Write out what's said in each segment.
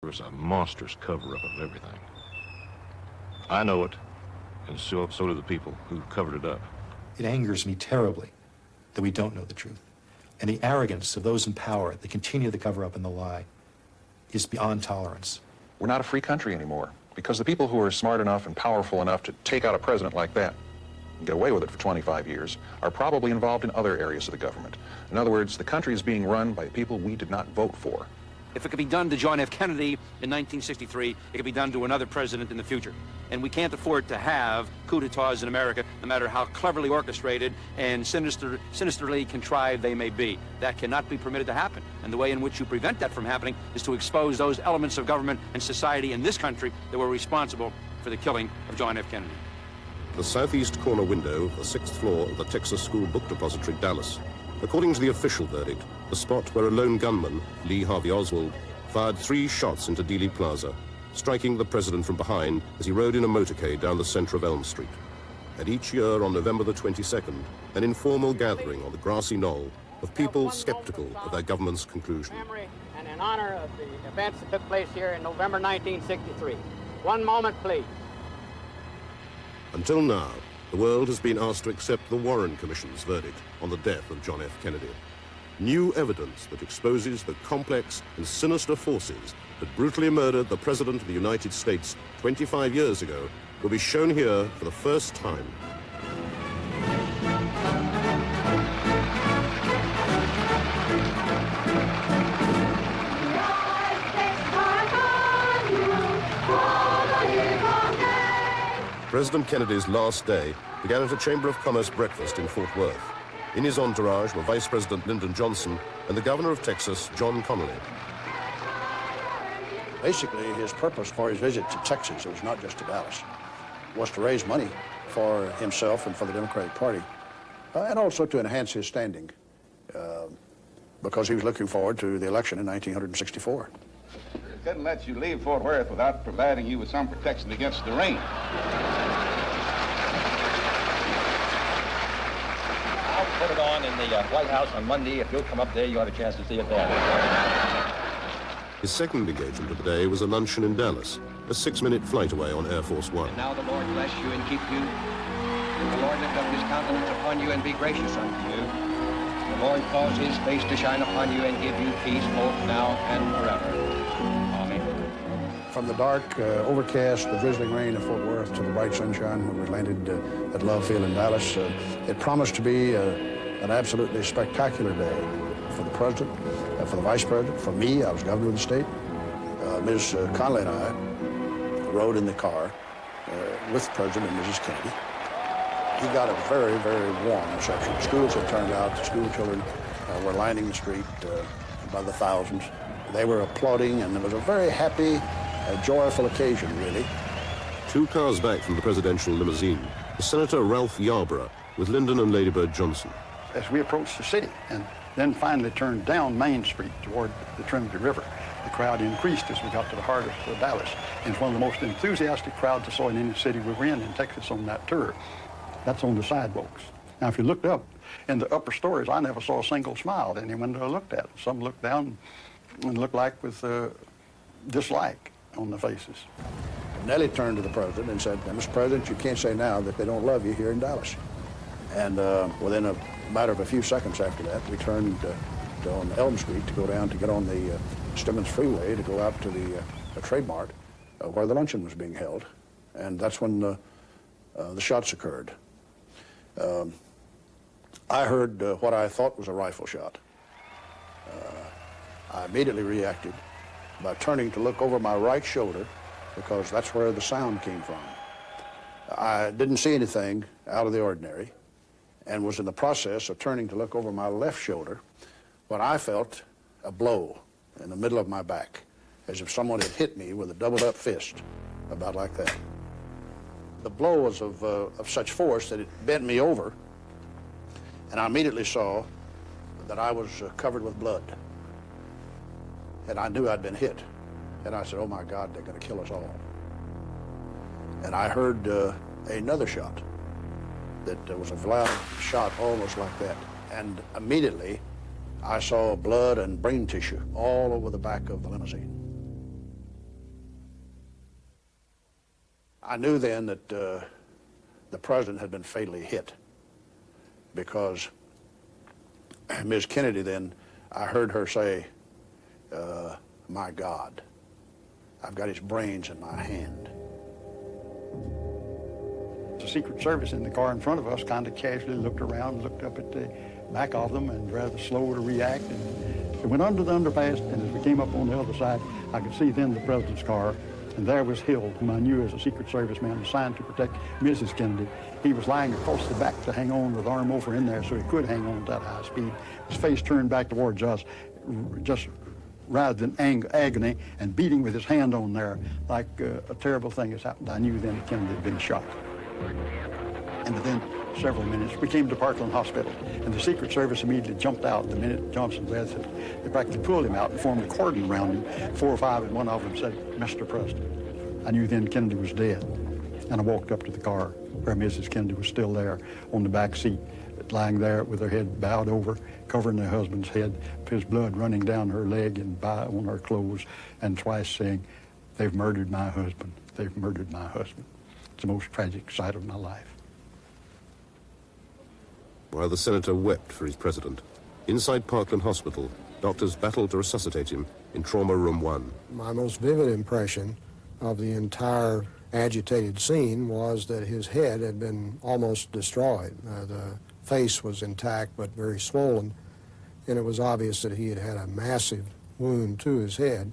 It was a monstrous cover-up of everything. I know it, and so do the people who covered it up. It angers me terribly that we don't know the truth. And the arrogance of those in power that continue the cover-up and the lie is beyond tolerance. We're not a free country anymore because the people who are smart enough and powerful enough to take out a president like that and get away with it for 25 years are probably involved in other areas of the government. In other words, the country is being run by people we did not vote for. If it could be done to John F. Kennedy in 1963, it could be done to another president in the future. And we can't afford to have coups d'etats in America, no matter how cleverly orchestrated and sinisterly contrived they may be. That cannot be permitted to happen. And the way in which you prevent that from happening is to expose those elements of government and society in this country that were responsible for the killing of John F. Kennedy. The southeast corner window of the 6th floor of the Texas School Book Depository, Dallas. According to the official verdict, the spot where a lone gunman, Lee Harvey Oswald, fired 3 shots into Dealey Plaza, striking the president from behind as he rode in a motorcade down the center of Elm Street. And each year on November the 22nd, an informal gathering on the grassy knoll of people skeptical of their government's conclusion. And in honor of the events that took place here in November 1963. One moment, please. Until now, the world has been asked to accept the Warren Commission's verdict on the death of John F. Kennedy. New evidence that exposes the complex and sinister forces that brutally murdered the President of the United States 25 years ago will be shown here for the first time. President Kennedy's last day began at a Chamber of Commerce breakfast in Fort Worth. In his entourage were Vice President Lyndon Johnson and the Governor of Texas, John Connally. Basically, his purpose for his visit to Texas, it was not just to Dallas, was to raise money for himself and for the Democratic Party, and also to enhance his standing, because he was looking forward to the election in 1964. It couldn't let you leave Fort Worth without providing you with some protection against the rain. I'll put it on in the White House on Monday. If you'll come up there, you'll have a chance to see it there. His second engagement of the day was a luncheon in Dallas, a 6-minute flight away on Air Force One. And now the Lord bless you and keep you. The Lord lift up his countenance upon you and be gracious unto you. The Lord cause his face to shine upon you and give you peace both now and forever. Amen. From the dark, overcast, the drizzling rain of Fort Worth to the bright sunshine when we landed at Love Field in Dallas, it promised to be an absolutely spectacular day for the President, for the Vice President, for me. I was governor of the state. Ms. Connally and I rode in the car with the President and Mrs. Kennedy. He got a very, very warm reception. Schools had turned out. The school children were lining the street by the thousands. They were applauding, and it was a very happy, joyful occasion, really. 2 cars back from the presidential limousine was Senator Ralph Yarborough with Lyndon and Lady Bird Johnson. As we approached the city and then finally turned down Main Street toward the Trinity River, the crowd increased as we got to the heart of Dallas. And it's one of the most enthusiastic crowds I saw in any city we were in Texas on that tour. That's on the sidewalks. Now, if you looked up in the upper stories, I never saw a single smile at any window I looked at. Some looked down and looked like with dislike on the faces. Nellie turned to the President and said, Mr. President, you can't say now that they don't love you here in Dallas. And within a matter of a few seconds after that, we turned on Elm Street to go down to get on the Stemmons Freeway to go out to the Trade Mart where the luncheon was being held. And that's when the shots occurred. I heard what I thought was a rifle shot. I immediately reacted by turning to look over my right shoulder because that's where the sound came from. I didn't see anything out of the ordinary and was in the process of turning to look over my left shoulder when I felt a blow in the middle of my back, as if someone had hit me with a doubled-up fist, about like that. The blow was of such force that it bent me over, and I immediately saw that I was covered with blood. And I knew I'd been hit. And I said, oh my God, they're going to kill us all. And I heard another shot that was a loud shot almost like that. And immediately I saw blood and brain tissue all over the back of the limousine. I knew then that the president had been fatally hit, because Ms. Kennedy then, I heard her say, my God, I've got his brains in my hand. The Secret Service in the car in front of us kind of casually looked around, looked up at the back of them, and rather slow to react. And it went under the underpass, and as we came up on the other side, I could see then the president's car, and there was Hill, whom I knew as a Secret Service man assigned to protect Mrs. Kennedy. He was lying across the back to hang on with arm over in there so he could hang on at that high speed. His face turned back towards us, just writhed in agony and beating with his hand on there like a terrible thing has happened. I knew then that Kennedy had been shot. And within several minutes, we came to Parkland Hospital, and the Secret Service immediately jumped out the minute Johnson bled. They practically pulled him out and formed a cordon around him. 4 or 5, and one of them said, Mr. President. I knew then Kennedy was dead. And I walked up to the car where Mrs. Kennedy was still there on the back seat, lying there with her head bowed over, covering her husband's head, his blood running down her leg and on her clothes, and twice saying, they've murdered my husband. They've murdered my husband. It's the most tragic sight of my life. While the senator wept for his president, inside Parkland Hospital, doctors battled to resuscitate him in Trauma Room 1. My most vivid impression of the entire agitated scene was that his head had been almost destroyed. The face was intact but very swollen, and it was obvious that he had had a massive wound to his head.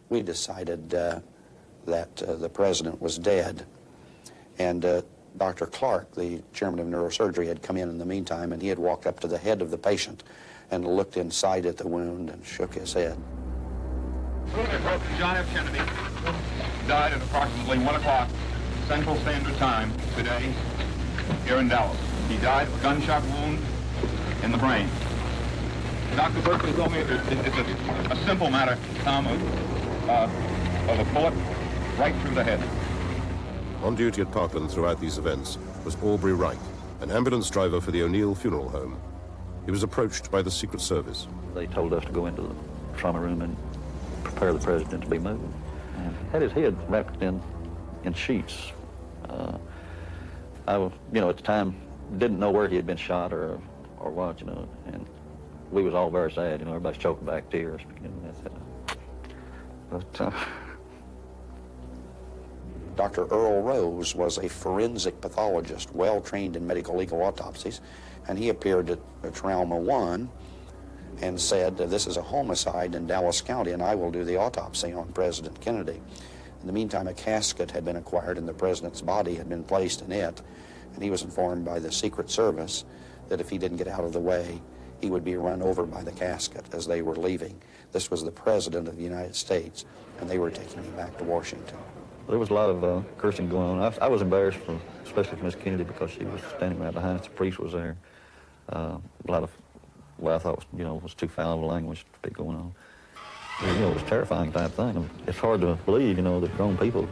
We decided that the president was dead, and Dr. Clark, the chairman of neurosurgery, had come in the meantime, and he had walked up to the head of the patient and looked inside at the wound and shook his head. President John F. Kennedy died at approximately 1 o'clock Central Standard Time today here in Dallas. He died of a gunshot wound in the brain. Dr. Berkeley told me it's a simple matter, Tom, of a bullet right through the head. On duty at Parkland throughout these events was Aubrey Wright, an ambulance driver for the O'Neill Funeral Home. He was approached by the Secret Service. They told us to go into the trauma room and prepare the president to be moved. And he had his head wrapped in sheets. I, at the time, didn't know where he had been shot or what, and we was all very sad, everybody's choking back tears. But Dr. Earl Rose was a forensic pathologist, well-trained in medical legal autopsies, and he appeared at Trauma 1 and said, this is a homicide in Dallas County, and I will do the autopsy on President Kennedy. In the meantime, a casket had been acquired, and the president's body had been placed in it, and he was informed by the Secret Service that if he didn't get out of the way, he would be run over by the casket as they were leaving. This was the President of the United States, and they were taking him back to Washington. There was a lot of cursing going on. I was embarrassed, especially for Miss Kennedy, because she was standing right behind us. The priest was there. A lot of what I thought was too foul of language to be going on. It was a terrifying type thing. It's hard to believe, that grown people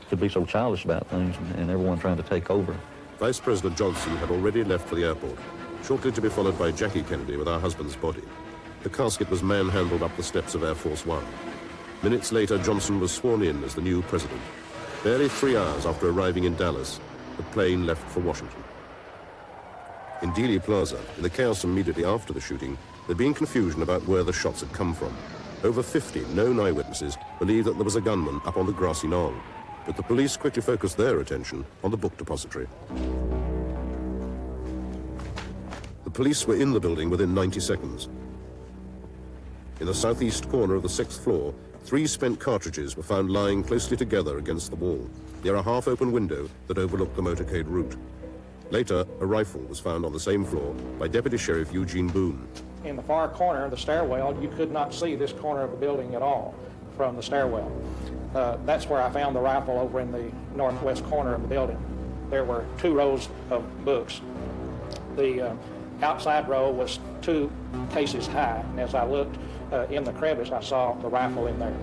could be so childish about things, and everyone trying to take over. Vice President Johnson had already left for the airport, shortly to be followed by Jackie Kennedy with her husband's body. The casket was manhandled up the steps of Air Force One. Minutes later, Johnson was sworn in as the new president. Barely 3 hours after arriving in Dallas, the plane left for Washington. In Dealey Plaza, in the chaos immediately after the shooting, there'd been confusion about where the shots had come from. Over 50 known eyewitnesses believed that there was a gunman up on the grassy knoll, but the police quickly focused their attention on the book depository. The police were in the building within 90 seconds. In the southeast corner of the 6th floor, 3 spent cartridges were found lying closely together against the wall, near a half-open window that overlooked the motorcade route. Later, a rifle was found on the same floor by Deputy Sheriff Eugene Boone. In the far corner of the stairwell, you could not see this corner of the building at all from the stairwell. That's where I found the rifle, over in the northwest corner of the building. There were 2 rows of books. The outside row was 2 cases high, and as I looked in the crevice, I saw the rifle in there.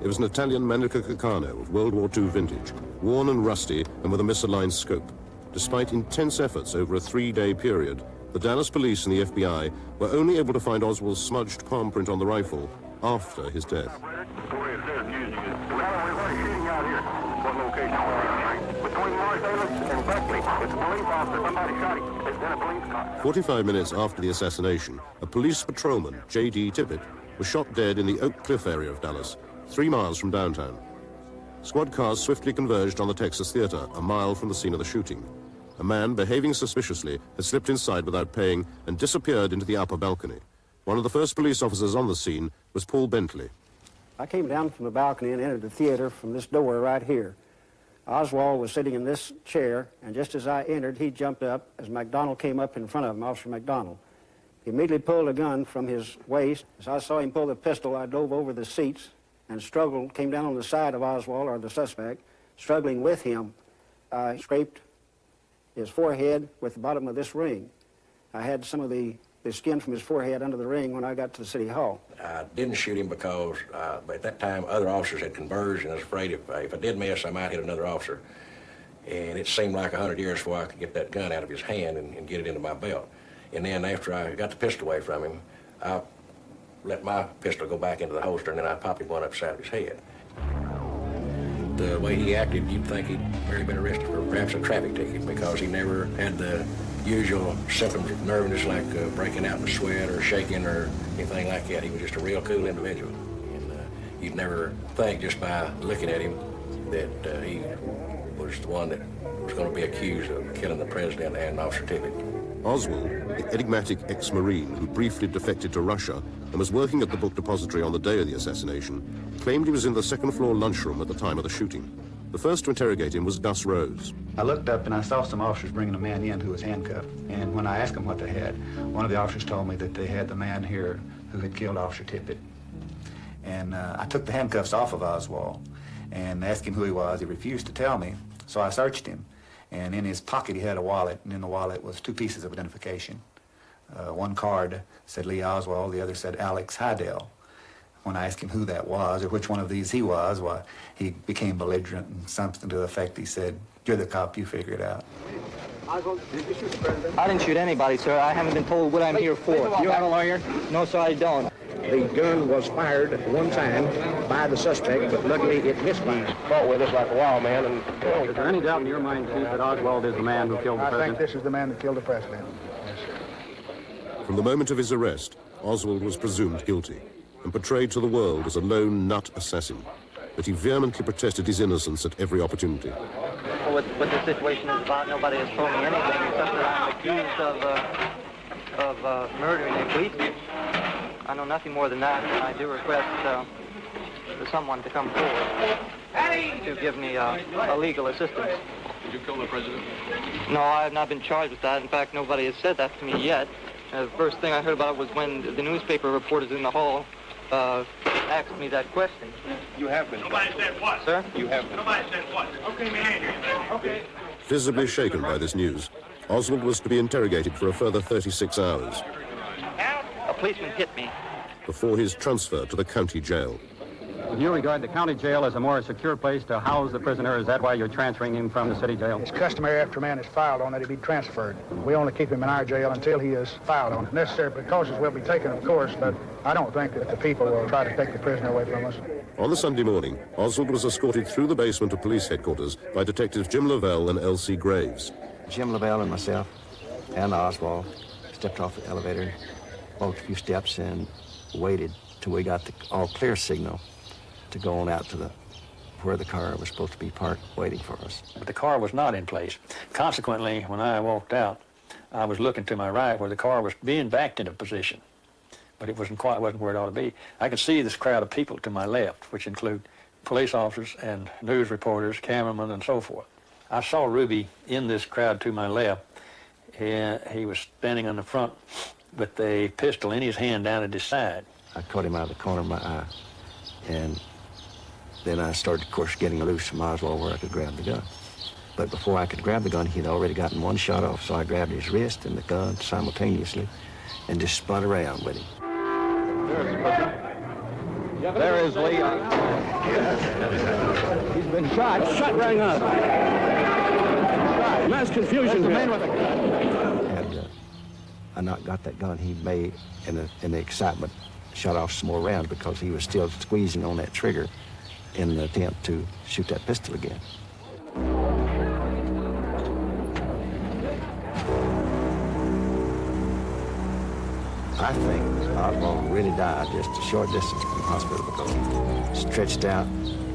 It was an Italian Manica Caccano of World War II vintage, worn and rusty and with a misaligned scope. Despite intense efforts over a 3-day period, the Dallas police and the FBI were only able to find Oswald's smudged palm print on the rifle after his death. what location we're in. Between Marsalis and Buckley, it's a police officer. Somebody shot him. There's been a police car. 45 minutes after the assassination, a police patrolman, J.D. Tippett, was shot dead in the Oak Cliff area of Dallas, 3 miles from downtown. Squad cars swiftly converged on the Texas Theater, a mile from the scene of the shooting. A man, behaving suspiciously, had slipped inside without paying and disappeared into the upper balcony. One of the first police officers on the scene was Paul Bentley. I came down from the balcony and entered the theater from this door right here. Oswald was sitting in this chair, and just as I entered, he jumped up as McDonald came up in front of him, Officer McDonald. He immediately pulled a gun from his waist. As I saw him pull the pistol, I dove over the seats and struggled, came down on the side of Oswald, or the suspect, struggling with him. I scraped his forehead with the bottom of this ring. I had some of the skin from his forehead under the ring when I got to the City Hall. I didn't shoot him because at that time other officers had converged, and I was afraid if I did miss, I might hit another officer. And it seemed like 100 years before I could get that gun out of his hand and get it into my belt. And then after I got the pistol away from him, I let my pistol go back into the holster, and then I popped him one upside of his head. The way he acted, you'd think he'd merely been arrested for perhaps a traffic ticket, because he never had the usual symptoms of nervousness like breaking out in a sweat or shaking or anything like that. He was just a real cool individual. And you'd never think just by looking at him that he was the one that was going to be accused of killing the president and Officer Tippett. Oswald, the enigmatic ex-Marine who briefly defected to Russia and was working at the book depository on the day of the assassination, claimed he was in the second-floor lunchroom at the time of the shooting. The first to interrogate him was Gus Rose. I looked up and I saw some officers bringing a man in who was handcuffed. And when I asked them what they had, one of the officers told me that they had the man here who had killed Officer Tippett. And I took the handcuffs off of Oswald and asked him who he was. He refused to tell me, so I searched him. And in his pocket he had a wallet, and in the wallet was 2 pieces of identification. One card said Lee Oswald, the other said Alex Hydell. When I asked him who that was or which one of these he was, why, he became belligerent and something to the effect he said, "You're the cop, you figure it out." I didn't shoot anybody, sir. I haven't been told what I'm here for. You have a lawyer? No, sir, I don't. The gun was fired one time by the suspect, but luckily it missed me. Fought with us like a wild man and killed. Is there any doubt in your mind, Chief, that Oswald is the man who killed the president? I think this is the man that killed the president. From the moment of his arrest, Oswald was presumed guilty and portrayed to the world as a lone nut assassin. But he vehemently protested his innocence at every opportunity. What the situation is about, nobody has told me anything except that I'm accused of murdering a policeman. I know nothing more than that, and I do request for someone to come forward to give me a legal assistance. Did you kill the president? No, I have not been charged with that. In fact, nobody has said that to me yet. The first thing I heard about it was when the newspaper reporters in the hall asked me that question. You have been. Nobody said what? Sir? You have been. Nobody said what? Okay, man. Okay. Visibly shaken by this news, Oswald was to be interrogated for a further 36 hours A policeman hit me. before his transfer to the county jail. You regard the county jail as a more secure place to house the prisoner. Is that why you're transferring him from the city jail? It's customary after a man is filed on that he be transferred. We only keep him in our jail until he is filed on. Necessary precautions will be taken, of course, but I don't think that the people will try to take the prisoner away from us. On the Sunday morning, Oswald was escorted through the basement of police headquarters by detectives Jim Lavelle and L.C. Graves. Jim Lavelle and myself and Oswald stepped off the elevator, walked a few steps, and waited till we got the all-clear signal to go on out to where the car was supposed to be parked waiting for us. But the car was not in place. Consequently, when I walked out, I was looking to my right where the car was being backed into position, but it wasn't where it ought to be. I could see this crowd of people to my left, which include police officers and news reporters, cameramen, and so forth. I saw Ruby in this crowd to my left, and he was standing on the front with a pistol in his hand down at his side. I caught him out of the corner of my eye, and then I started, of course, getting loose from Oswald where I could grab the gun. But before I could grab the gun, he'd already gotten one shot off, so I grabbed his wrist and the gun simultaneously and just spun around with him. There is Lee. He's been shot. Shot right up. Mass confusion here. Had I not got that gun, he may, in the excitement, shot off some more rounds because he was still squeezing on that trigger in an attempt to shoot that pistol again. I think Oswald really died just a short distance from the hospital because he stretched out,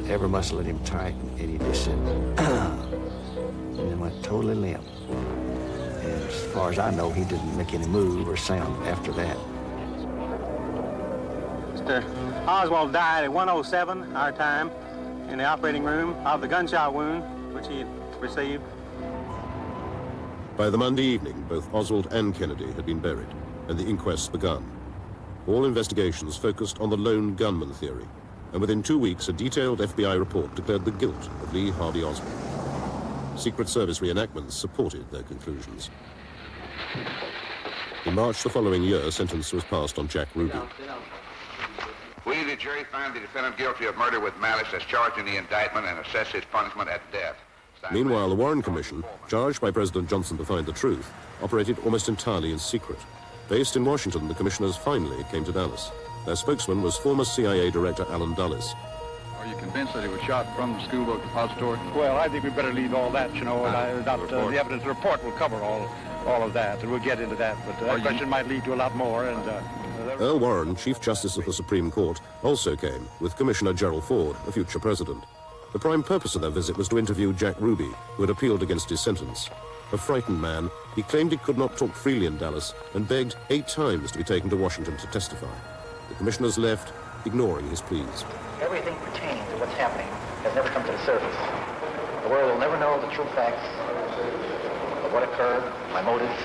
every muscle in him tight, and he just said, and then went totally limp. And as far as I know, he didn't make any move or sound after that. Mr. Oswald died at 1:07 our time in the operating room of the gunshot wound which he received. By the Monday evening, both Oswald and Kennedy had been buried, and the inquests begun. All investigations focused on the lone gunman theory, and within 2 weeks, a detailed FBI report declared the guilt of Lee Harvey Oswald. Secret Service reenactments supported their conclusions. In March the following year, sentence was passed on Jack Ruby. We, the jury, find the defendant guilty of murder with malice as charged in the indictment and assess his punishment at death. Meanwhile, the Warren Commission, charged by President Johnson to find the truth, operated almost entirely in secret. Based in Washington, the commissioners finally came to Dallas. Their spokesman was former CIA Director Allen Dulles. Are you convinced that he was shot from the school book depository? Well, I think we better leave all that, you know, the evidence report will cover all of that, and we'll get into that, but that question might lead to a lot more, and... Earl Warren, Chief Justice of the Supreme Court, also came, with Commissioner Gerald Ford, a future president. The prime purpose of their visit was to interview Jack Ruby, who had appealed against his sentence. A frightened man, he claimed he could not talk freely in Dallas and begged 8 times to be taken to Washington to testify. The commissioners left, ignoring his pleas. Everything pertaining to what's happening has never come to the surface. The world will never know the true facts of what occurred, my motives.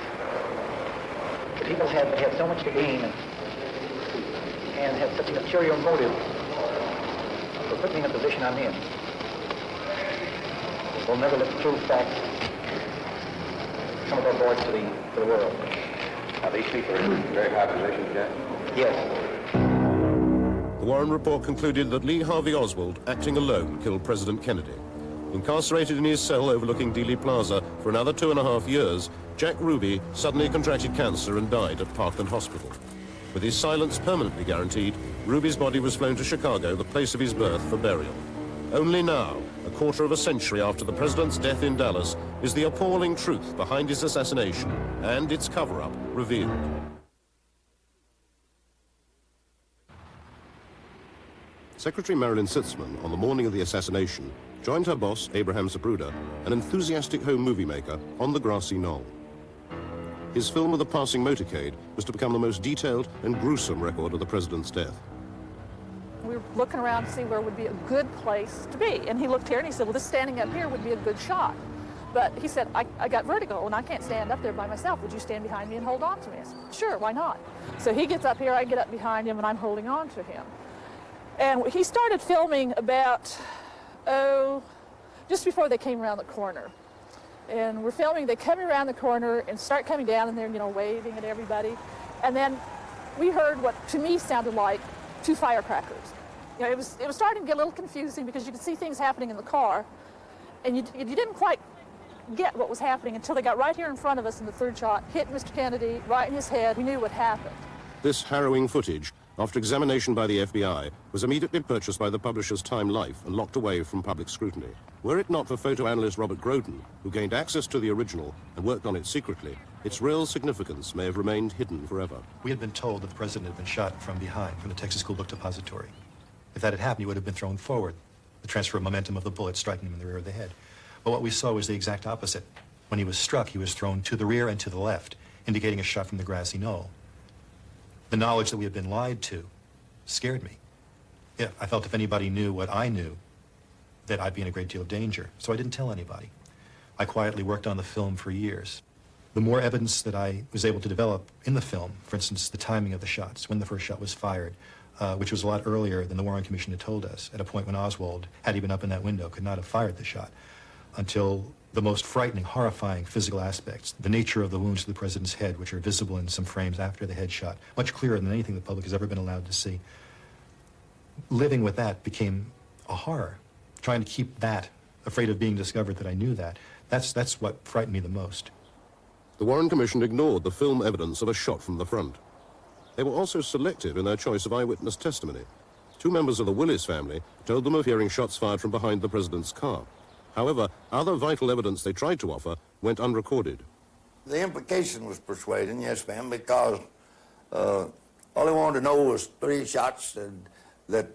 The people had so much to gain and had such an ulterior motive for putting me in the position I'm in. We'll never let the true facts come above board to the world. Now, these people are in very high positions, Jack? Yes. The Warren report concluded that Lee Harvey Oswald, acting alone, killed President Kennedy. Incarcerated in his cell overlooking Dealey Plaza for another 2.5 years, Jack Ruby suddenly contracted cancer and died at Parkland Hospital. With his silence permanently guaranteed, Ruby's body was flown to Chicago, the place of his birth, for burial. Only now, a quarter of a century after the president's death in Dallas, is the appalling truth behind his assassination and its cover-up revealed. Secretary Marilyn Sitzman, on the morning of the assassination, joined her boss, Abraham Zapruder, an enthusiastic home movie maker, on the grassy knoll. His film of the passing motorcade was to become the most detailed and gruesome record of the president's death. We were looking around to see where would be a good place to be. And he looked here and he said, well, this standing up here would be a good shot. But he said, I got vertigo and I can't stand up there by myself. Would you stand behind me and hold on to me? I said, sure, why not? So he gets up here, I get up behind him, and I'm holding on to him. And he started filming about, just before they came around the corner. And we're filming, they come around the corner and start coming down and they're, you know, waving at everybody. And then we heard what to me sounded like 2 firecrackers. You know, it was starting to get a little confusing because you could see things happening in the car, and you didn't quite get what was happening until they got right here in front of us in the 3rd shot, hit Mr. Kennedy right in his head. We knew what happened. This harrowing footage, after examination by the FBI, was immediately purchased by the publisher's Time Life and locked away from public scrutiny. Were it not for photo analyst Robert Groden, who gained access to the original and worked on it secretly, its real significance may have remained hidden forever. We had been told that the president had been shot from behind, from the Texas School Book Depository. If that had happened, he would have been thrown forward, the transfer of momentum of the bullet striking him in the rear of the head. But what we saw was the exact opposite. When he was struck, he was thrown to the rear and to the left, indicating a shot from the grassy knoll. The knowledge that we had been lied to scared me. Yeah, I felt if anybody knew what I knew, that I'd be in a great deal of danger. So I didn't tell anybody. I quietly worked on the film for years. The more evidence that I was able to develop in the film, for instance, the timing of the shots, when the first shot was fired, which was a lot earlier than the Warren Commission had told us, at a point when Oswald, had he been up in that window, could not have fired the shot, until the most frightening, horrifying physical aspects, the nature of the wounds to the president's head, which are visible in some frames after the headshot, much clearer than anything the public has ever been allowed to see. Living with that became a horror. Trying to keep that, afraid of being discovered that I knew that, that's what frightened me the most. The Warren Commission ignored the film evidence of a shot from the front. They were also selective in their choice of eyewitness testimony. Two members of the Willis family told them of hearing shots fired from behind the president's car. However, other vital evidence they tried to offer went unrecorded. The implication was persuading, yes, ma'am, because all they wanted to know was 3 shots that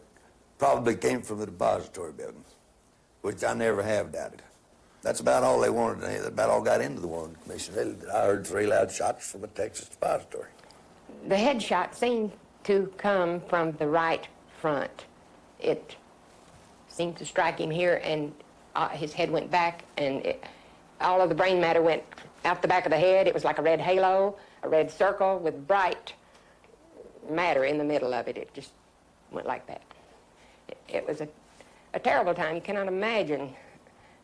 probably came from the depository building, which I never have doubted. That's about all they wanted to hear. That about all got into the Warren Commission. I heard 3 loud shots from the Texas depository. The headshot seemed to come from the right front. It seemed to strike him here, and his head went back, and all of the brain matter went out the back of the head. It was like a red halo, a red circle with bright matter in the middle of it. It just went like that. It was a terrible time. You cannot imagine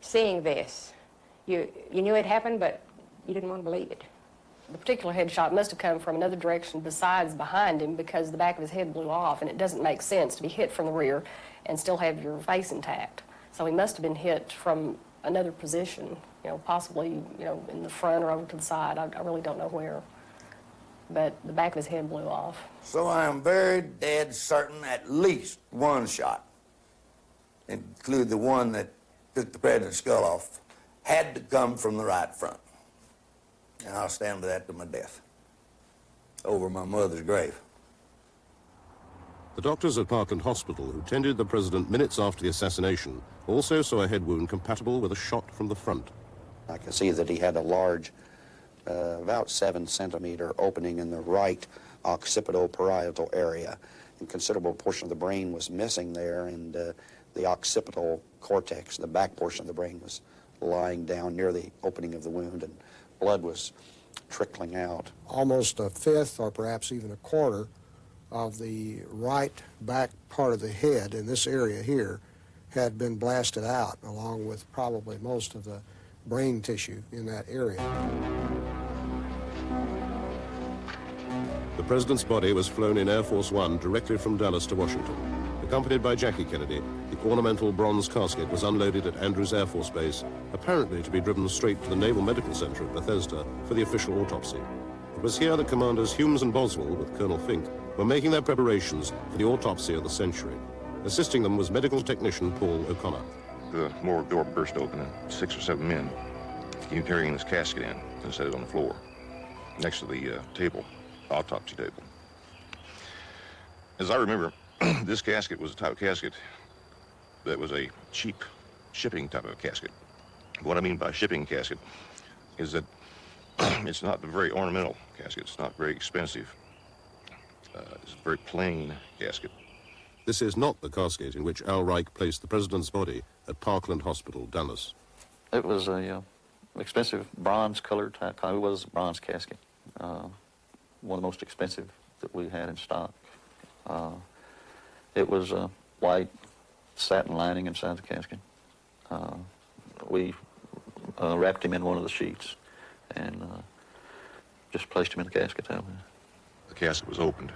seeing this. You knew it happened, but you didn't want to believe it. The particular headshot must have come from another direction besides behind him, because the back of his head blew off, and it doesn't make sense to be hit from the rear and still have your face intact. So he must have been hit from another position, possibly, in the front or over to the side. I really don't know where. But the back of his head blew off. So I am very dead certain at least 1 shot, include the one that took the president's skull off, had to come from the right front. And I'll stand by that to my death, over my mother's grave. The doctors at Parkland Hospital who tended the president minutes after the assassination also saw a head wound compatible with a shot from the front. I can see that he had a large, about 7-centimeter opening in the right occipital-parietal area. A considerable portion of the brain was missing there, and the occipital cortex, the back portion of the brain, was lying down near the opening of the wound, and blood was trickling out. Almost a fifth, or perhaps even a quarter, of the right back part of the head in this area here had been blasted out, along with probably most of the brain tissue in that area. The president's body was flown in Air Force One directly from Dallas to Washington. Accompanied by Jackie Kennedy, the ornamental bronze casket was unloaded at Andrews Air Force Base, apparently to be driven straight to the Naval Medical Center at Bethesda for the official autopsy. It was here that Commanders Humes and Boswell, with Colonel Fink, were making their preparations for the autopsy of the century. Assisting them was medical technician Paul O'Connor. The morgue door burst open and 6 or 7 men came carrying this casket in and set it on the floor next to the table, autopsy table. As I remember, this casket was a type of casket that was a cheap shipping type of casket. What I mean by shipping casket is that it's not a very ornamental casket. It's not very expensive. It's a very plain casket. This is not the casket in which Al Reich placed the president's body at Parkland Hospital, Dallas. It was a expensive bronze-colored type. It was a bronze casket. One of the most expensive that we had in stock. It was white satin lining inside the casket. We wrapped him in one of the sheets and just placed him in the casket that way. The casket was opened,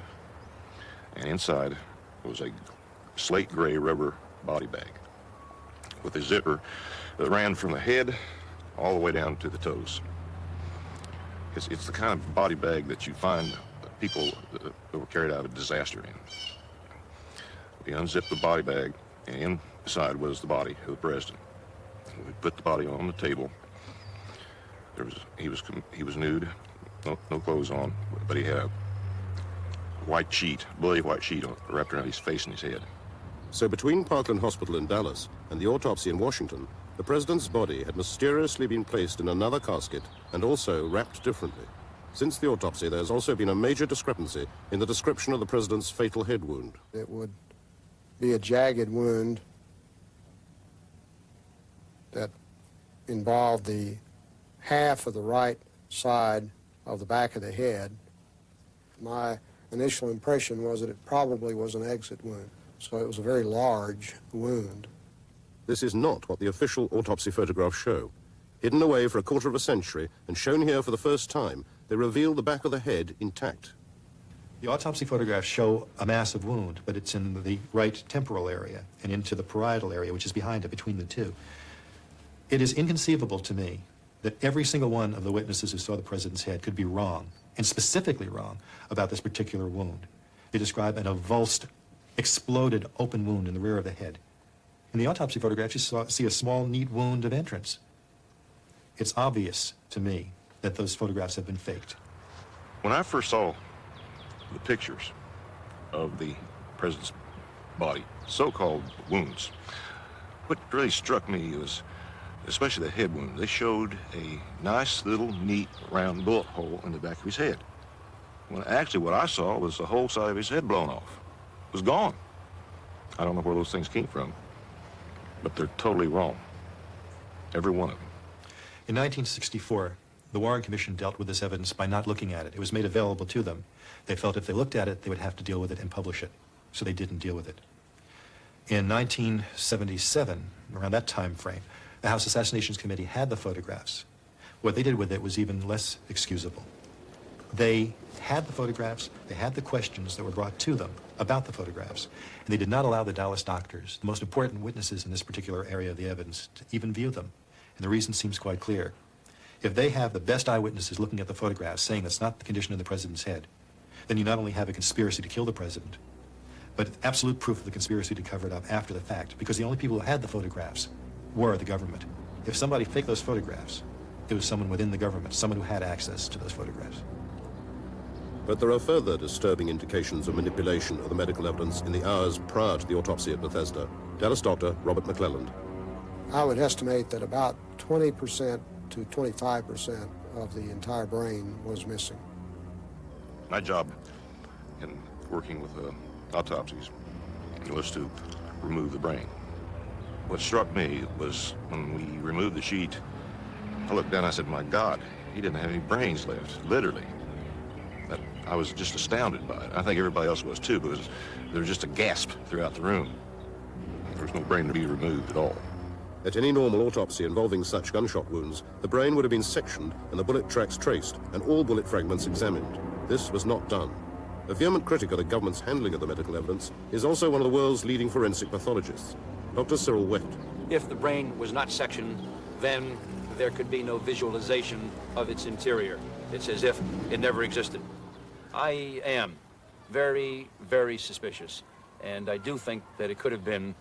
and inside was a slate gray rubber body bag with a zipper that ran from the head all the way down to the toes. It's the kind of body bag that you find people that were carried out of disaster in. We unzipped the body bag, and inside was the body of the president. We put the body on the table. He was nude, no clothes on, but he had a white sheet, bloody white sheet wrapped around his face and his head. So between Parkland Hospital in Dallas and the autopsy in Washington, the president's body had mysteriously been placed in another casket and also wrapped differently. Since the autopsy, there's also been a major discrepancy in the description of the president's fatal head wound. It would be a jagged wound that involved the half of the right side of the back of the head. My initial impression was that it probably was an exit wound, so it was a very large wound. This is not what the official autopsy photographs show. Hidden away for a quarter of a century and shown here for the first time, they reveal the back of the head intact. The autopsy photographs show a massive wound, but it's in the right temporal area and into the parietal area, which is behind it, between the two. It is inconceivable to me that every single one of the witnesses who saw the president's head could be wrong, and specifically wrong, about this particular wound. They describe an avulsed exploded open wound in the rear of the head. In the autopsy photograph, you see a small, neat wound of entrance. It's obvious to me that those photographs have been faked. When I first saw the pictures of the president's body, so-called wounds, what really struck me was especially the head wound. They showed a nice little neat round bullet hole in the back of his head. When actually what I saw was the whole side of his head blown off. It was gone. I don't know where those things came from, but they're totally wrong. Every one of them. In 1964, the Warren Commission dealt with this evidence by not looking at it. It was made available to them. They felt if they looked at it, they would have to deal with it and publish it. So they didn't deal with it. In 1977, around that time frame, the House Assassinations Committee had the photographs. What they did with it was even less excusable. They had the photographs, they had the questions that were brought to them about the photographs, and they did not allow the Dallas doctors, the most important witnesses in this particular area of the evidence, to even view them. And the reason seems quite clear. If they have the best eyewitnesses looking at the photographs saying that's not the condition of the president's head, then you not only have a conspiracy to kill the president, but absolute proof of the conspiracy to cover it up after the fact, because the only people who had the photographs were the government. If somebody faked those photographs, it was someone within the government, someone who had access to those photographs. But there are further disturbing indications of manipulation of the medical evidence in the hours prior to the autopsy at Bethesda. Dallas doctor Robert McClelland. I would estimate that about 20% to 25% of the entire brain was missing. My job in working with autopsies was to remove the brain. What struck me was when we removed the sheet, I looked down and I said, my God, he didn't have any brains left, literally. I was just astounded by it. I think everybody else was too, because there was just a gasp throughout the room. There was no brain to be removed at all. At any normal autopsy involving such gunshot wounds, the brain would have been sectioned and the bullet tracks traced and all bullet fragments examined. This was not done. A vehement critic of the government's handling of the medical evidence is also one of the world's leading forensic pathologists, Dr. Cyril Wecht. If the brain was not sectioned, then there could be no visualization of its interior. It's as if it never existed. I am very, very suspicious, and I do think that it could have been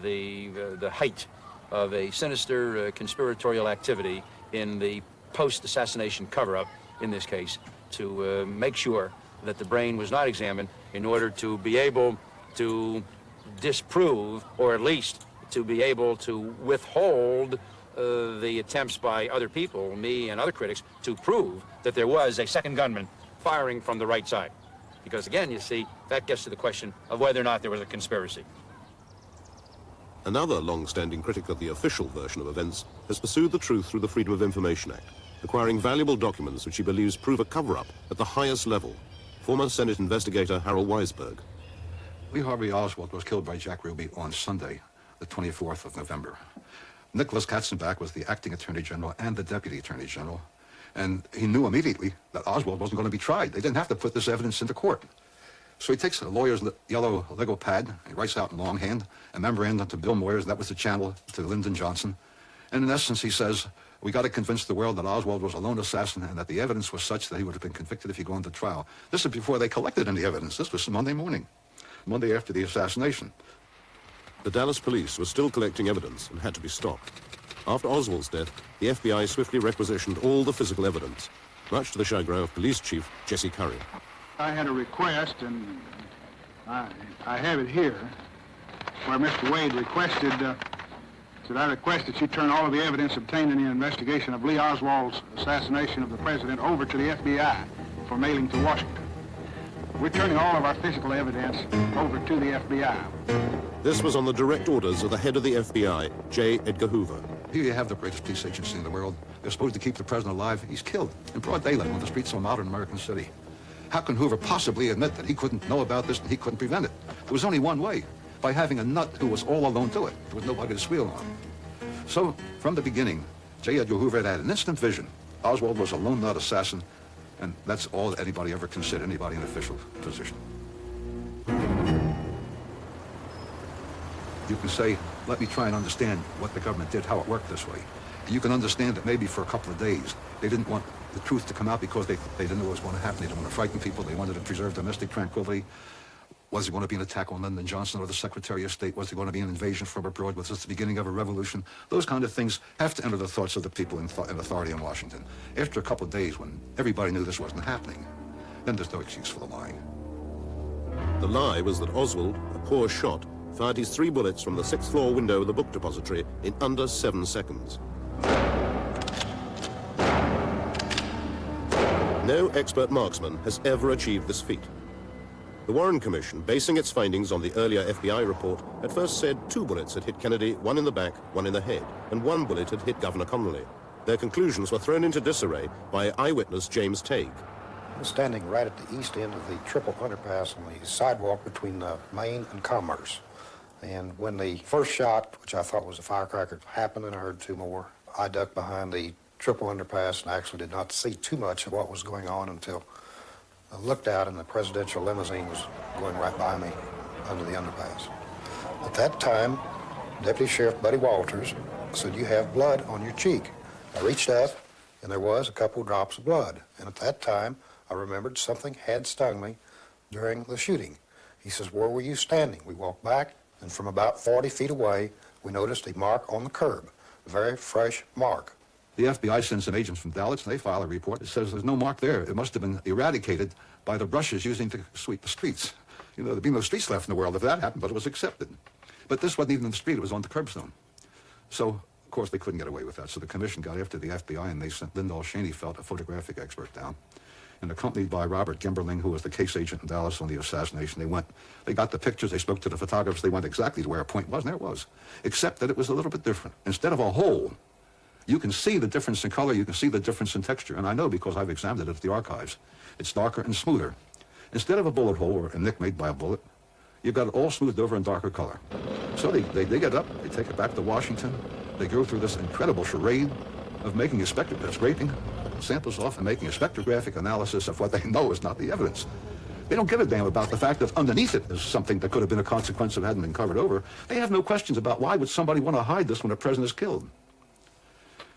the height of a sinister conspiratorial activity in the post-assassination cover-up, in this case, to make sure that the brain was not examined in order to be able to disprove, or at least to be able to withhold the attempts by other people, me and other critics, to prove that there was a second gunman firing from the right side. Because again, you see, that gets to the question of whether or not there was a conspiracy. Another long-standing critic of the official version of events has pursued the truth through the Freedom of Information Act, acquiring valuable documents which he believes prove a cover-up at the highest level. Former Senate investigator Harold Weisberg. Lee Harvey Oswald was killed by Jack Ruby on Sunday, the 24th of November. Nicholas Katzenbach was the acting Attorney General and the Deputy Attorney General, and he knew immediately that Oswald wasn't going to be tried. They didn't have to put this evidence into court. So he takes a lawyer's yellow Lego pad, he writes out in longhand a memorandum to Bill Moyers, that was the channel to Lyndon Johnson, and in essence he says, we got to convince the world that Oswald was a lone assassin and that the evidence was such that he would have been convicted if he'd gone to trial. This is before they collected any evidence. This was Monday morning, Monday after the assassination. The Dallas police were still collecting evidence and had to be stopped. After Oswald's death, the FBI swiftly requisitioned all the physical evidence, much to the chagrin of Police Chief Jesse Curry. I had a request, and I have it here, where Mr. Wade requested, said I request that you turn all of the evidence obtained in the investigation of Lee Oswald's assassination of the president over to the FBI for mailing to Washington. We're turning all of our physical evidence over to the FBI. This was on the direct orders of the head of the FBI, J. Edgar Hoover. Here you have the greatest police agency in the world. They're supposed to keep the president alive. He's killed in broad daylight on the streets of a modern American city. How can Hoover possibly admit that he couldn't know about this and he couldn't prevent it? There was only one way, by having a nut who was all alone to it. There was nobody to squeal on. So, from the beginning, J. Edgar Hoover had an instant vision. Oswald was a lone nut assassin, and that's all that anybody ever considered, anybody in official position. You can say, let me try and understand what the government did, how it worked this way. And you can understand that maybe for a couple of days, they didn't want the truth to come out because they didn't know what was going to happen. They didn't want to frighten people. They wanted to preserve domestic tranquility. Was there going to be an attack on Lyndon Johnson or the Secretary of State? Was there going to be an invasion from abroad? Was this the beginning of a revolution? Those kind of things have to enter the thoughts of the people in authority in Washington. After a couple of days when everybody knew this wasn't happening, then there's no excuse for the lying. The lie was that Oswald, a poor shot, fired his 3 bullets from the 6th floor window of the book depository in under 7 seconds. No expert marksman has ever achieved this feat. The Warren Commission, basing its findings on the earlier FBI report, at first said 2 bullets had hit Kennedy, 1 in the back, 1 in the head, and 1 bullet had hit Governor Connolly. Their conclusions were thrown into disarray by eyewitness James Tague. I was standing right at the east end of the triple underpass on the sidewalk between Main and Commerce. And when the first shot, which I thought was a firecracker, happened and I heard 2 more, I ducked behind the triple underpass and actually did not see too much of what was going on until I looked out and the presidential limousine was going right by me under the underpass. At that time, Deputy Sheriff Buddy Walters said, "You have blood on your cheek." I reached up and there was a couple drops of blood. And at that time, I remembered something had stung me during the shooting. He says, "Where were you standing?" We walked back, and from about 40 feet away, we noticed a mark on the curb, a very fresh mark. The FBI sends some agents from Dallas, and they file a report that says there's no mark there. It must have been eradicated by the brushes using to sweep the streets. You know, there'd be no streets left in the world if that happened, but it was accepted. But this wasn't even in the street, it was on the curbstone. So, of course, they couldn't get away with that. So the commission got after the FBI, and they sent Lyndall Schoenfeld, a photographic expert, down. And accompanied by Robert Gimberling, who was the case agent in Dallas on the assassination, they got the pictures, they spoke to the photographers, they went exactly to where a point was, and there it was. Except that it was a little bit different. Instead of a hole, you can see the difference in color, you can see the difference in texture, and I know because I've examined it at the archives. It's darker and smoother. Instead of a bullet hole or a nick made by a bullet, you've got it all smoothed over in darker color. So they dig it up, they take it back to Washington, they go through this incredible charade of making scraping samples off and making a spectrographic analysis of what they know is not the evidence. They don't give a damn about the fact that underneath it is something that could have been a consequence if it hadn't been covered over. They have no questions about why would somebody want to hide this when a president is killed.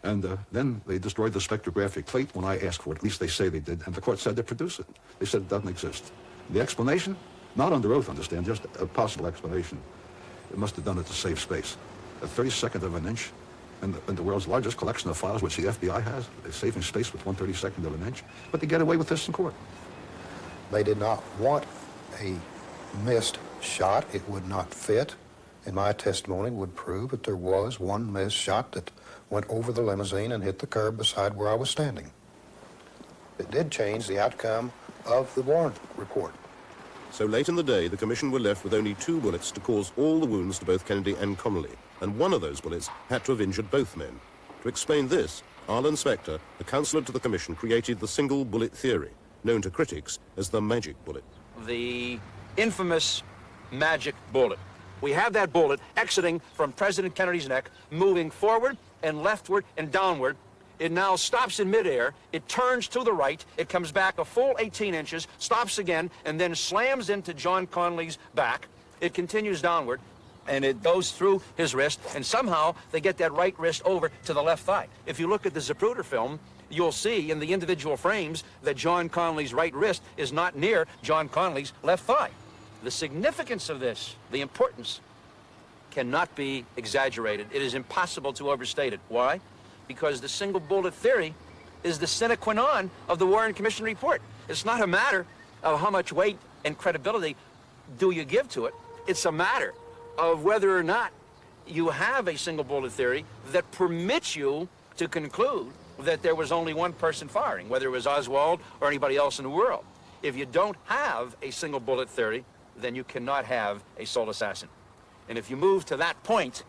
And then they destroyed the spectrographic plate when I asked for it. At least they say they did. And the court said to produce it. They said it doesn't exist. The explanation? Not under oath, understand, just a possible explanation. It must have done it to save space. A 32nd of an inch in the world's largest collection of files, which the FBI has, they're saving space with 1/32 of an inch. But they get away with this in court. They did not want a missed shot. It would not fit. And my testimony would prove that there was one missed shot that went over the limousine and hit the curb beside where I was standing. It did change the outcome of the Warren report. So late in the day, the commission were left with only 2 bullets to cause all the wounds to both Kennedy and Connolly, and one of those bullets had to have injured both men. To explain this, Arlen Specter, the counselor to the commission, created the single bullet theory, known to critics as the magic bullet. The infamous magic bullet. We have that bullet exiting from President Kennedy's neck, moving forward and leftward and downward. It now stops in midair, it turns to the right, it comes back a full 18 inches, stops again, and then slams into John Connolly's back. It continues downward, and it goes through his wrist, and somehow they get that right wrist over to the left thigh. If you look at the Zapruder film, you'll see in the individual frames that John Connolly's right wrist is not near John Connolly's left thigh. The significance of this, the importance, cannot be exaggerated. It is impossible to overstate it. Why? Because the single bullet theory is the sine qua non of the Warren Commission report. It's not a matter of how much weight and credibility do you give to it. It's a matter of whether or not you have a single bullet theory that permits you to conclude that there was only one person firing, whether it was Oswald or anybody else in the world. If you don't have a single bullet theory, then you cannot have a sole assassin. And if you move to that point,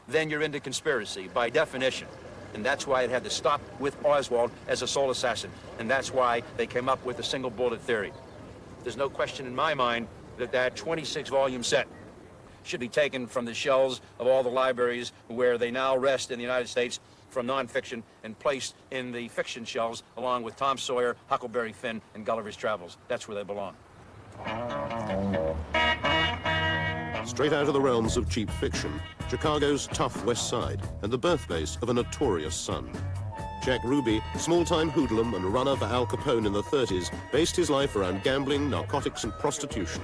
then you're into conspiracy by definition. And that's why it had to stop with Oswald as a sole assassin. And that's why they came up with the single bullet theory. There's no question in my mind that that 26-volume set should be taken from the shelves of all the libraries where they now rest in the United States from nonfiction and placed in the fiction shelves along with Tom Sawyer, Huckleberry Finn, and Gulliver's Travels. That's where they belong. Straight out of the realms of cheap fiction, Chicago's tough West Side and the birthplace of a notorious son. Jack Ruby, small-time hoodlum and runner for Al Capone in the 30s, based his life around gambling, narcotics, and prostitution.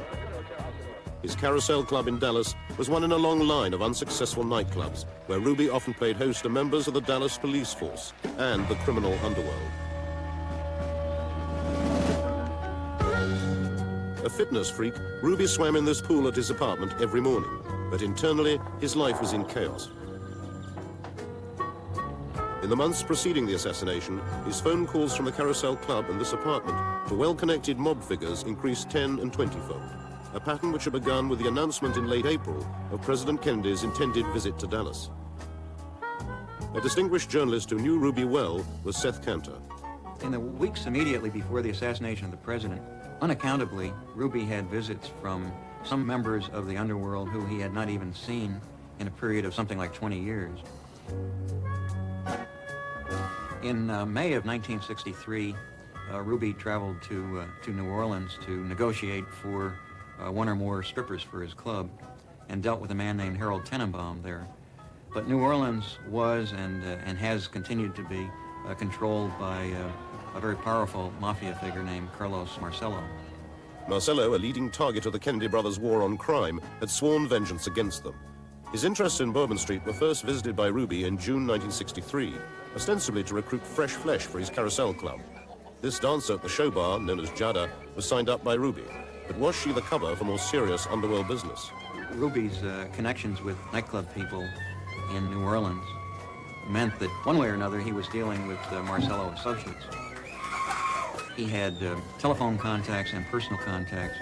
His Carousel Club in Dallas was one in a long line of unsuccessful nightclubs where Ruby often played host to members of the Dallas police force and the criminal underworld. A fitness freak, Ruby swam in this pool at his apartment every morning, but internally his life was in chaos. In the months preceding the assassination, his phone calls from the Carousel Club and this apartment to well-connected mob figures increased 10 and 20-fold, a pattern which had begun with the announcement in late April of President Kennedy's intended visit to Dallas. A distinguished journalist who knew Ruby well was Seth Cantor. In the weeks immediately before the assassination of the president, unaccountably, Ruby had visits from some members of the underworld who he had not even seen in a period of something like 20 years. In May of 1963, Ruby traveled to New Orleans to negotiate for one or more strippers for his club and dealt with a man named Harold Tenenbaum there. But New Orleans was and has continued to be controlled by a very powerful mafia figure named Carlos Marcello. Marcello, a leading target of the Kennedy brothers' war on crime, had sworn vengeance against them. His interests in Bourbon Street were first visited by Ruby in June 1963, ostensibly to recruit fresh flesh for his Carousel Club. This dancer at the show bar, known as Jada, was signed up by Ruby, but was she the cover for more serious underworld business? Ruby's connections with nightclub people in New Orleans meant that one way or another he was dealing with Marcello associates. He had telephone contacts and personal contacts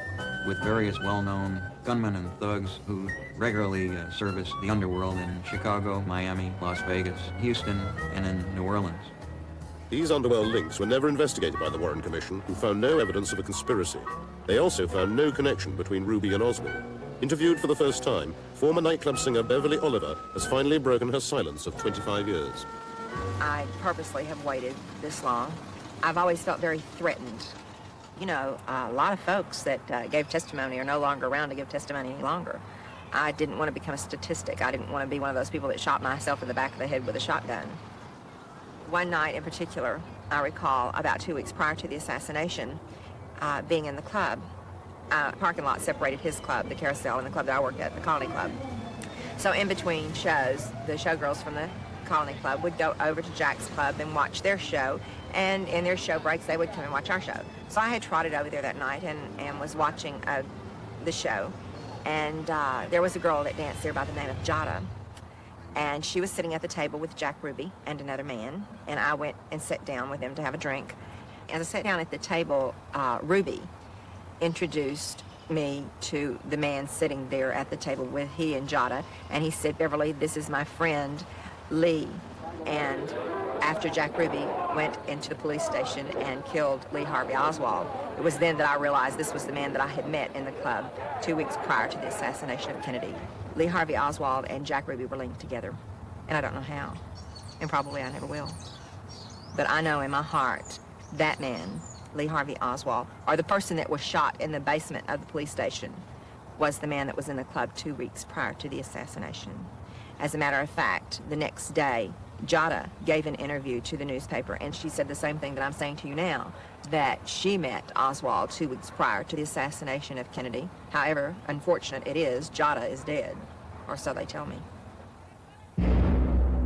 with various well-known gunmen and thugs who regularly serviced the underworld in Chicago, Miami, Las Vegas, Houston, and in New Orleans. These underworld links were never investigated by the Warren Commission, who found no evidence of a conspiracy. They also found no connection between Ruby and Oswald. Interviewed for the first time, former nightclub singer Beverly Oliver has finally broken her silence of 25 years. I purposely have waited this long. I've always felt very threatened. You know, a lot of folks that gave testimony are no longer around to give testimony any longer. I didn't want to become a statistic. I didn't want to be one of those people that shot myself in the back of the head with a shotgun. One night in particular, I recall about 2 weeks prior to the assassination, being in the club. Parking lot separated his club, the Carousel, and the club that I worked at, the Colony Club. So in between shows, the showgirls from the Colony Club would go over to Jack's club and watch their show, and in their show breaks, they would come and watch our show. So I had trotted over there that night and was watching the show, and there was a girl that danced there by the name of Jada, and she was sitting at the table with Jack Ruby and another man, and I went and sat down with them to have a drink. As I sat down at the table, Ruby introduced me to the man sitting there at the table with he and Jada, and he said, "Beverly, this is my friend Lee." And after Jack Ruby went into the police station and killed Lee Harvey Oswald, it was then that I realized this was the man that I had met in the club 2 weeks prior to the assassination of Kennedy. Lee Harvey Oswald and Jack Ruby were linked together, and I don't know how, and probably I never will. But I know in my heart that man, Lee Harvey Oswald, or the person that was shot in the basement of the police station, was the man that was in the club 2 weeks prior to the assassination. As a matter of fact, the next day, Jada gave an interview to the newspaper, and she said the same thing that I'm saying to you now, that she met Oswald 2 weeks prior to the assassination of Kennedy. However, unfortunate it is, Jada is dead, or so they tell me.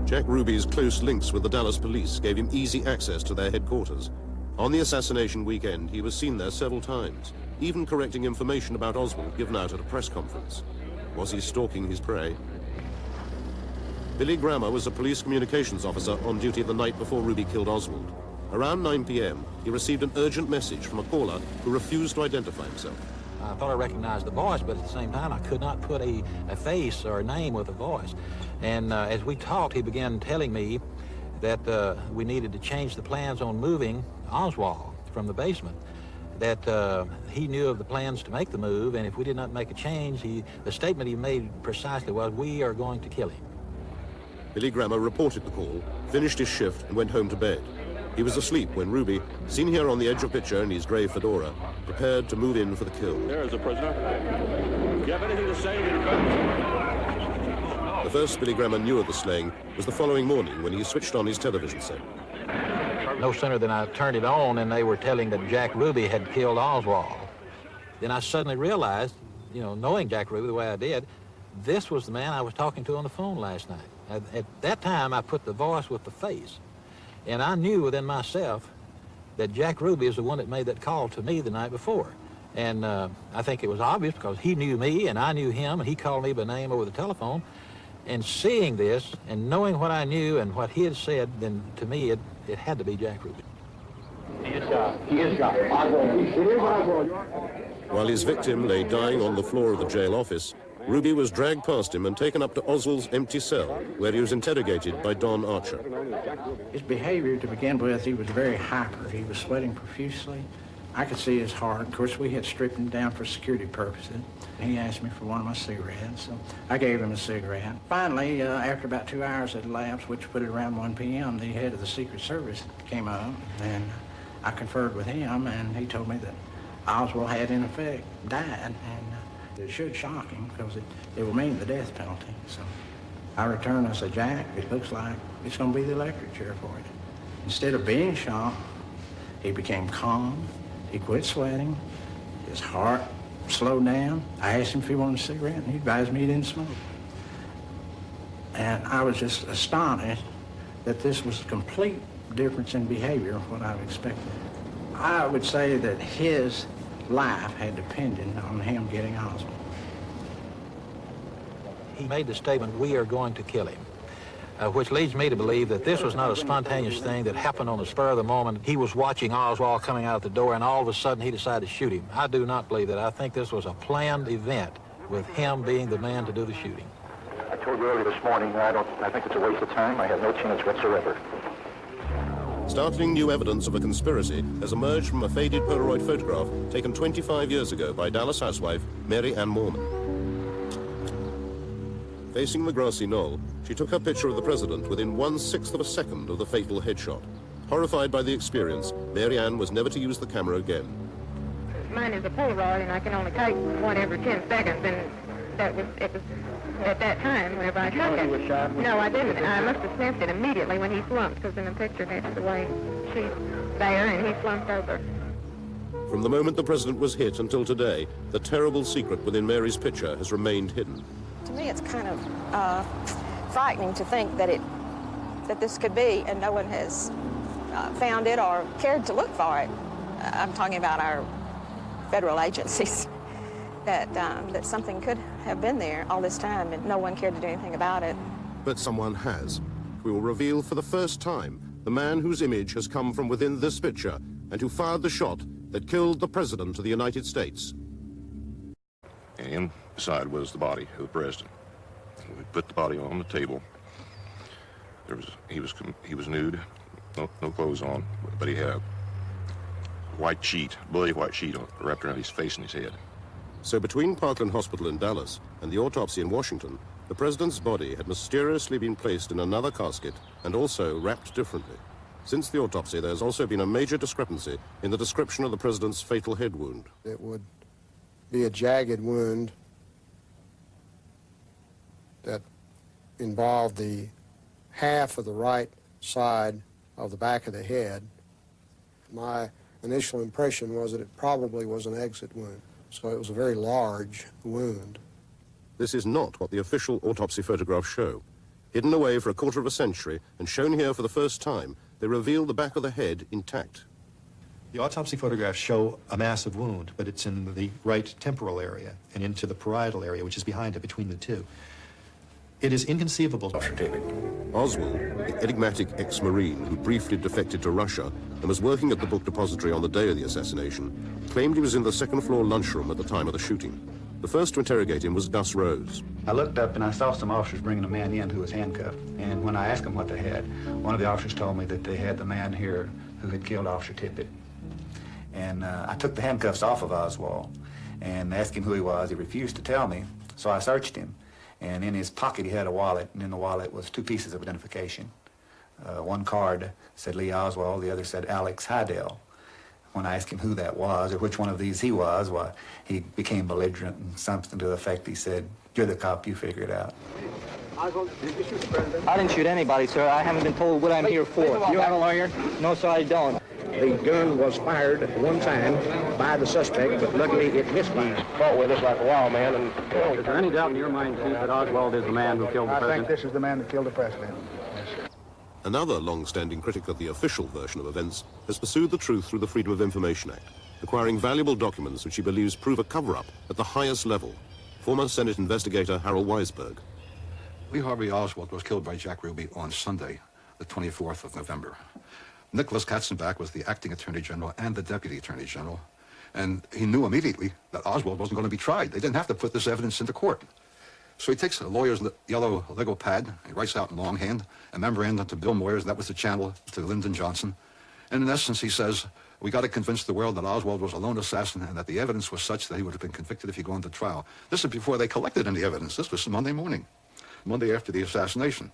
Jack Ruby's close links with the Dallas police gave him easy access to their headquarters. On the assassination weekend, he was seen there several times, even correcting information about Oswald given out at a press conference. Was he stalking his prey? Billy Grammer was a police communications officer on duty the night before Ruby killed Oswald. Around 9 p.m., he received an urgent message from a caller who refused to identify himself. I thought I recognized the voice, but at the same time, I could not put a face or a name with a voice. And as we talked, he began telling me that we needed to change the plans on moving Oswald from the basement, that he knew of the plans to make the move, and if we did not make a change, the statement he made precisely was, "We are going to kill him." Billy Grammer reported the call, finished his shift, and went home to bed. He was asleep when Ruby, seen here on the edge of picture in his grey fedora, prepared to move in for the kill. There is a prisoner. Do you have anything to say? The first Billy Grammer knew of the slaying was the following morning when he switched on his television set. No sooner than I turned it on and they were telling that Jack Ruby had killed Oswald, then I suddenly realized knowing Jack Ruby the way I did, this was the man I was talking to on the phone last night. At that time, I put the voice with the face. And I knew within myself that Jack Ruby is the one that made that call to me the night before. And I think it was obvious because he knew me and I knew him, and he called me by name over the telephone. And seeing this and knowing what I knew and what he had said, then to me it had to be Jack Ruby. He is shot. He is shot. While his victim lay dying on the floor of the jail office, Ruby was dragged past him and taken up to Oswald's empty cell, where he was interrogated by Don Archer. His behavior, to begin with, he was very hyper. He was sweating profusely. I could see his heart. Of course, we had stripped him down for security purposes. He asked me for one of my cigarettes, so I gave him a cigarette. Finally, after about 2 hours had elapsed, which put it around 1 p.m., the head of the Secret Service came up, and I conferred with him, and he told me that Oswald had, in effect, died, and it should shock him because it will mean the death penalty. So I returned, I said, Jack, it looks like it's going to be the electric chair for you. Instead of being shocked, he became calm. He quit sweating. His heart slowed down. I asked him if he wanted a cigarette, and he advised me he didn't smoke. And I was just astonished that this was a complete difference in behavior of what I expected. I would say that his life had depended on him getting Oswald. He made the statement, "We are going to kill him," which leads me to believe that this was not a spontaneous thing that happened on the spur of the moment. He was watching Oswald coming out the door, and all of a sudden he decided to shoot him. I do not believe that. I think this was a planned event with him being the man to do the shooting. I told you earlier this morning, I think it's a waste of time. I have no chance whatsoever. Startling new evidence of a conspiracy has emerged from a faded Polaroid photograph taken 25 years ago by Dallas housewife Mary Ann Moorman. Facing the grassy knoll, she took her picture of the president within 1/6 of a second of the fatal headshot. Horrified by the experience, Mary Ann was never to use the camera again. Mine is a Polaroid, and I can only take one every 10 seconds, and it was at that time whenever I took it. No, I didn't. I must have sensed it immediately when he slumped, because in the picture that's the way she's there, and he slumped over. From the moment the president was hit until today, the terrible secret within Mary's picture has remained hidden. To me, it's kind of frightening to think that this could be, and no one has found it or cared to look for it. I'm talking about our federal agencies. That something could have been there all this time, and no one cared to do anything about it. But someone has. We will reveal for the first time the man whose image has come from within this picture and who fired the shot that killed the President of the United States. And inside was the body of the president. We put the body on the table. He was nude, no clothes on, but he had a white sheet, bloody white sheet wrapped around his face and his head. So between Parkland Hospital in Dallas and the autopsy in Washington, the president's body had mysteriously been placed in another casket and also wrapped differently. Since the autopsy, there's also been a major discrepancy in the description of the president's fatal head wound. It would be a jagged wound that involved the half of the right side of the back of the head. My initial impression was that it probably was an exit wound. So it was a very large wound. This is not what the official autopsy photographs show. Hidden away for a quarter of a century and shown here for the first time, they reveal the back of the head intact. The autopsy photographs show a massive wound, but it's in the right temporal area and into the parietal area, which is behind it, between the two. It is inconceivable. Oswald, the enigmatic ex-Marine who briefly defected to Russia and was working at the book depository on the day of the assassination, claimed he was in the second-floor lunchroom at the time of the shooting. The first to interrogate him was Gus Rose. I looked up and I saw some officers bringing a man in who was handcuffed. And when I asked them what they had, one of the officers told me that they had the man here who had killed Officer Tippit. And I took the handcuffs off of Oswald and asked him who he was. He refused to tell me, so I searched him. And in his pocket, he had a wallet, and in the wallet was 2 pieces of identification. One card said Lee Oswald, the other said Alex Hydell. When I asked him who that was, or which one of these he was, why, he became belligerent and something to the effect he said, "You're the cop, you figure it out." Oswald, did you shoot the president? I didn't shoot anybody, sir. I haven't been told what I'm here for. You have a lawyer? No, sir, I don't. The gun was fired at one time by the suspect, but luckily it misfired. Fought with us like a wild man, and is there any doubt in your mind, Chief, that Oswald is the man who killed the president? I think this is the man that killed the president. Another long-standing critic of the official version of events has pursued the truth through the Freedom of Information Act, acquiring valuable documents which he believes prove a cover-up at the highest level. Former Senate investigator Harold Weisberg. Lee Harvey Oswald was killed by Jack Ruby on Sunday, the 24th of November. Nicholas Katzenbach was the acting Attorney General and the Deputy Attorney General, and he knew immediately that Oswald wasn't going to be tried. They didn't have to put this evidence into court. So he takes a lawyer's yellow Lego pad, he writes out in longhand a memorandum to Bill Moyers, that was the channel to Lyndon Johnson. And in essence, he says, we got to convince the world that Oswald was a lone assassin and that the evidence was such that he would have been convicted if he'd gone to trial. This is before they collected any evidence. This was Monday morning, Monday after the assassination.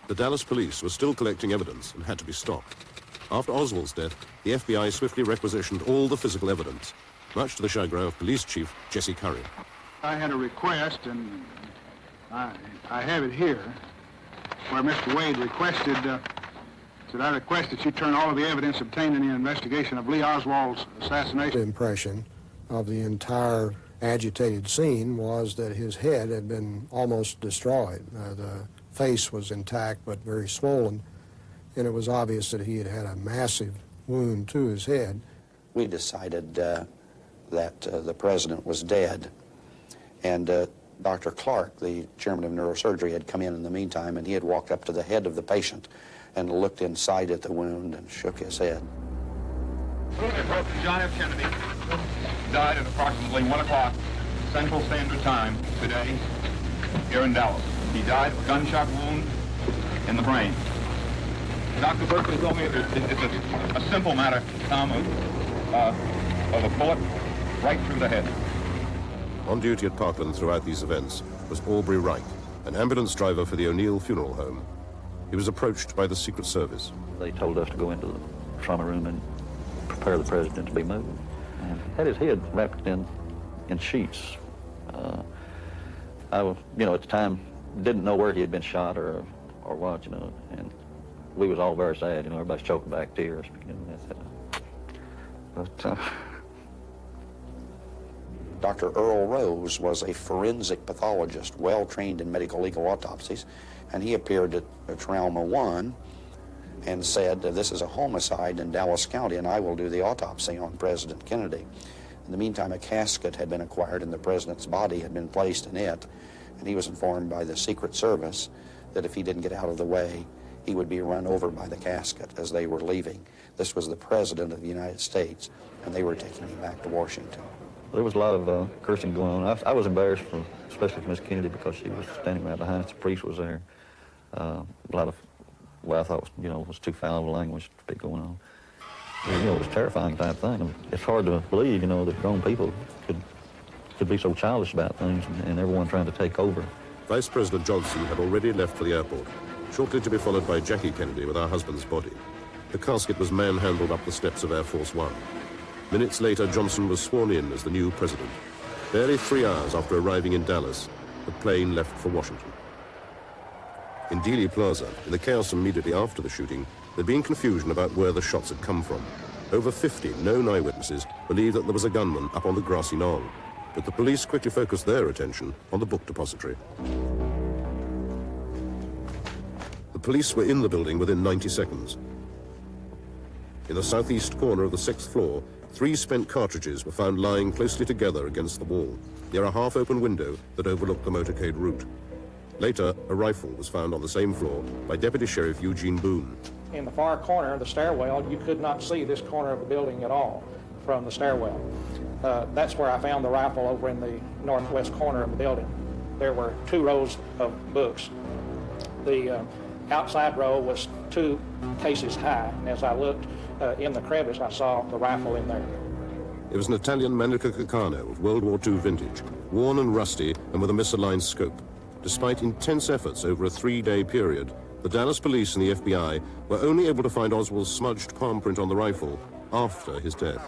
The Dallas police were still collecting evidence and had to be stopped. After Oswald's death, the FBI swiftly requisitioned all the physical evidence, much to the chagrin of Police Chief Jesse Curry. I had a request, and I have it here, where Mr. Wade requested, said I request that you turn all of the evidence obtained in the investigation of Lee Oswald's assassination. The impression of the entire agitated scene was that his head had been almost destroyed. The face was intact but very swollen, and it was obvious that he had had a massive wound to his head. We decided that the president was dead, and Dr. Clark, the chairman of neurosurgery, had come in the meantime, and he had walked up to the head of the patient and looked inside at the wound and shook his head. John F. Kennedy died at approximately 1 o'clock Central Standard Time today here in Dallas. He died of a gunshot wound in the brain. Dr. Berkeley told me it's a simple matter, Tom, of a bullet right through the head. On duty at Parkland throughout these events was Aubrey Wright, an ambulance driver for the O'Neill Funeral Home. He was approached by the Secret Service. They told us to go into the trauma room and prepare the president to be moved. And he had his head wrapped in sheets. I was, at the time, didn't know where he had been shot or what, and we was all very sad, everybody's choking back tears. But Dr. Earl Rose was a forensic pathologist, well trained in medical legal autopsies, and he appeared at Trauma 1 and said, this is a homicide in Dallas County, and I will do the autopsy on President Kennedy. In the meantime, a casket had been acquired, and the president's body had been placed in it, and he was informed by the Secret Service that if he didn't get out of the way, he would be run over by the casket as they were leaving. This was the President of the United States, and they were taking him back to Washington. There was a lot of cursing going on. I was embarrassed, especially for Miss Kennedy, because she was standing right behind us. The priest was there. A lot of what I thought was too foul of language to be going on. It was a terrifying type thing. It's hard to believe, that grown people could be so childish about things and everyone trying to take over. Vice President Johnson had already left for the airport, shortly to be followed by Jackie Kennedy with her husband's body. The casket was manhandled up the steps of Air Force One. Minutes later, Johnson was sworn in as the new president. Barely 3 hours after arriving in Dallas, the plane left for Washington. In Dealey Plaza, in the chaos immediately after the shooting, there'd been confusion about where the shots had come from. Over 50 known eyewitnesses believed that there was a gunman up on the grassy knoll, but the police quickly focused their attention on the book depository. The police were in the building within 90 seconds. In the southeast corner of the 6th floor, 3 spent cartridges were found lying closely together against the wall, near a half-open window that overlooked the motorcade route. Later, a rifle was found on the same floor by Deputy Sheriff Eugene Boone. In the far corner of the stairwell, you could not see this corner of the building at all from the stairwell. That's where I found the rifle, over in the northwest corner of the building. There were 2 rows of books. The outside row was 2 cases high, and as I looked in the crevice, I saw the rifle in there. It was an Italian Manica Caccano of World War II vintage, worn and rusty and with a misaligned scope. Despite intense efforts over a 3-day period, the Dallas police and the FBI were only able to find Oswald's smudged palm print on the rifle after his death.